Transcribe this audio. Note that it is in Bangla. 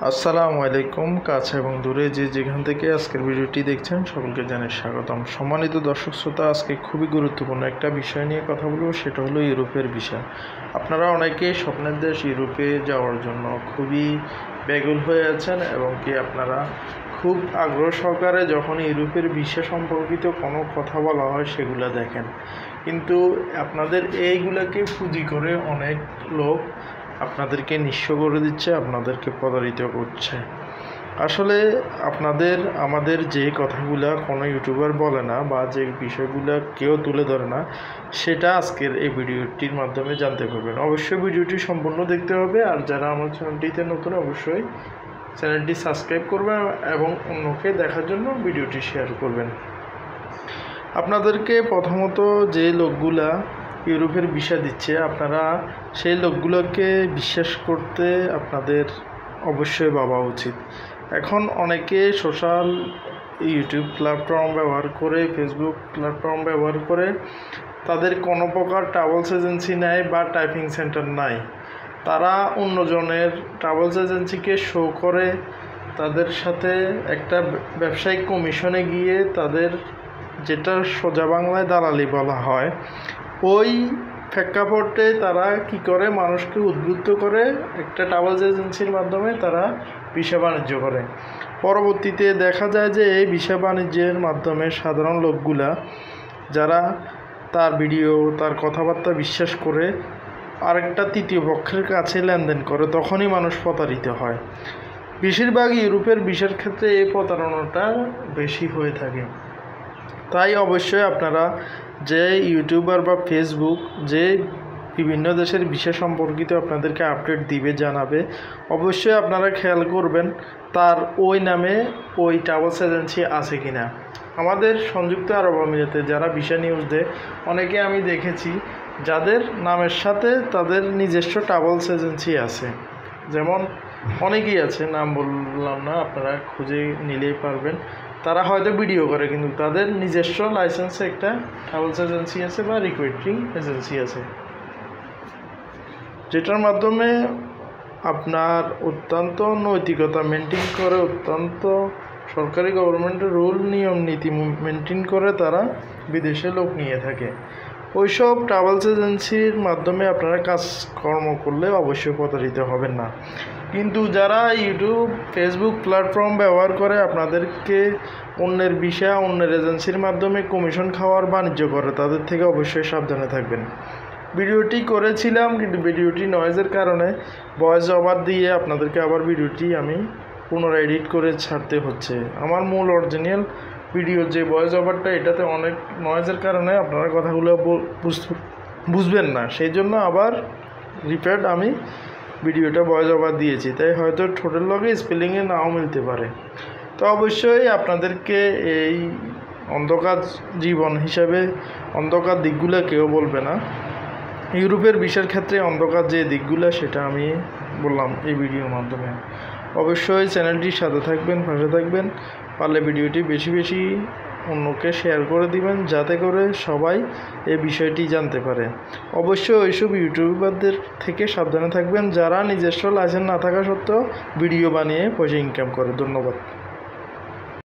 আসসালামু আলাইকুম। কাছে এবং দূরে যে যেখান থেকে আজকের ভিডিওটি দেখছেন সকলকে জানাই স্বাগতম। সম্মানিত দর্শক শ্রোতা, আজকে খুবই গুরুত্বপূর্ণ একটা বিষয় নিয়ে কথা বলবো, সেটা হলো ইউরোপের ভিসা। আপনারা অনেকে স্বপ্নের দেশ ইউরোপে যাওয়ার জন্য খুবই ব্যাকুল হয়ে আছেন এবং কি আপনারা খুব আগ্রহ সহকারে যখন ইউরোপের ভিসা সম্পর্কিত কোনো কথা বলা হয় সেগুলো দেখেন, কিন্তু আপনাদের এইগুলোকে পুঁজি করে অনেক লোক আপনাদেরকে নিঃস্ব করে দিচ্ছে, আপনাদেরকে প্রতারিত করছে। আসলে আমাদের যে কথাগুলো কোনো ইউটিউবার বলে না বা যে বিষয়গুলো কেউ তুলে ধরে না, সেটা আজকের এই ভিডিওটির মাধ্যমে জানতে পারবেন। অবশ্যই ভিডিওটি সম্পূর্ণ দেখতে হবে, আর যারা আমার চ্যানেলটিতে নতুন অবশ্যই চ্যানেলটি সাবস্ক্রাইব করবেন এবং অন্যকে দেখার জন্য ভিডিওটি শেয়ার করবেন। আপনাদেরকে প্রথমত যে লোকগুলা ইউরোপের ভিসা দিচ্ছে, আপনারা সেই লোকগুলোকে বিশ্বাস করতে আপনাদের অবশ্যই ভাবা উচিত। এখন অনেকে সোশ্যাল ইউটিউব প্ল্যাটফর্ম ব্যবহার করে, ফেসবুক প্ল্যাটফর্ম ব্যবহার করে তাদের কোনো প্রকার ট্রাভেলস এজেন্সি নেয় বা টাইপিং সেন্টার নাই। তারা অন্যজনের ট্রাভেলস এজেন্সিকে শো করে তাদের সাথে একটা ব্যবসায়িক কমিশনে গিয়ে তাদের, যেটা সোজা বাংলায় দালালি বলা হয়, ওই প্রেক্ষাপটে তারা কি করে মানুষকে উদ্বুদ্ধ করে একটা ট্রাভেলস এজেন্সির মাধ্যমে তারা ভিসা বাণিজ্য করে। পরবর্তীতে দেখা যায় যে এই ভিসা বাণিজ্যের মাধ্যমে সাধারণ লোকগুলা যারা তার ভিডিও, তার কথাবার্তা বিশ্বাস করে আরেকটা তৃতীয় পক্ষের কাছে লেনদেন করে, তখনই মানুষ প্রতারিত হয়। বেশিরভাগ ইউরোপের ভিসার ক্ষেত্রে এই প্রতারণাটা বেশি হয়ে থাকে। তাই অবশ্যই আপনারা যে ইউটিউবার বা ফেসবুক যে বিভিন্ন দেশের ভিসা সম্পর্কিত আপনাদেরকে আপডেট দিবে, জানাবে, অবশ্যই আপনারা খেয়াল করবেন তার ওই নামে ওই ট্রাভেলস এজেন্সি আছে কিনা। আমাদের সংযুক্ত আরব আমিরাতে যারা ভিসা নিউজ দেয়, অনেকে আমি দেখেছি যাদের নামের সাথে তাদের নিজস্ব ট্রাভেলস এজেন্সি আছে। যেমন অনেকেই আছে, নাম বললাম না, আপনারা খুঁজে নিলেই পারবেন। তারা হয়তো ভিডিও করে, কিন্তু তাদের নিজস্ব লাইসেন্সে একটা ট্রাভেলস এজেন্সি আছে বা রিক্রুটিং এজেন্সি আছে, যেটার মাধ্যমে আপনার অত্যন্ত নৈতিকতা মেনটেন করে, অত্যন্ত সরকারি গভর্নমেন্টের রুল নিয়ম নীতি মেনটেন করে তারা বিদেশে লোক নিয়ে থাকে। ওইসব ট্রাভেলস এজেন্সির মাধ্যমে আপনারা কাজকর্ম করলে অবশ্যই প্রতারিত হবেন না। কিন্তু যারা ইউটিউব, ফেসবুক প্ল্যাটফর্ম ব্যবহার করে আপনাদেরকে অন্যের ভিসা, অন্যের এজেন্সির মাধ্যমে কমিশন খাওয়ার বাণিজ্য করে, তাদের থেকে অবশ্যই সাবধানে থাকবেন। ভিডিওটি করেছিলাম, কিন্তু ভিডিওটি নয়েজের কারণে ভয়েস ওভার দিয়ে আপনাদেরকে আবার ভিডিওটি আমি পুনরায় এডিট করে ছাড়তে হচ্ছে। আমার মূল অরিজিনাল ভিডিও যে ভয়েস ওভারটা, এটাতে অনেক নয়েজের কারণে আপনারা কথাগুলো বুঝবেন না, সেই জন্য আবার রিপিট আমি ভিডিওটা ভয়েস ওভার দিয়েছি। তাই হয়তো ঠোঁটের লগে স্পেলিংয়ে নাও মিলতে পারে। তো অবশ্যই আপনাদেরকে এই অন্ধকার জীবন হিসাবে অন্ধকার দিকগুলো কেউ বলবে না। ইউরোপের ভিসার ক্ষেত্রে অন্ধকার যে দিকগুলো, সেটা আমি বললাম এই ভিডিওর মাধ্যমে। অবশ্যই চ্যানেলটির সাথে থাকবেন, পাশে থাকবেন, পারলে ভিডিওটি বেশি বেশি অন্যকে শেয়ার করে দিবেন, যাতে করে সবাই এই বিষয়টি জানতে পারে। অবশ্যই ওইসব ইউটিউবারদের থেকে সাবধানে থাকবেন যারা নিজস্ব লাইসেন্স না থাকা সত্ত্বেও ভিডিও বানিয়ে পয়সা ইনকাম করে। ধন্যবাদ।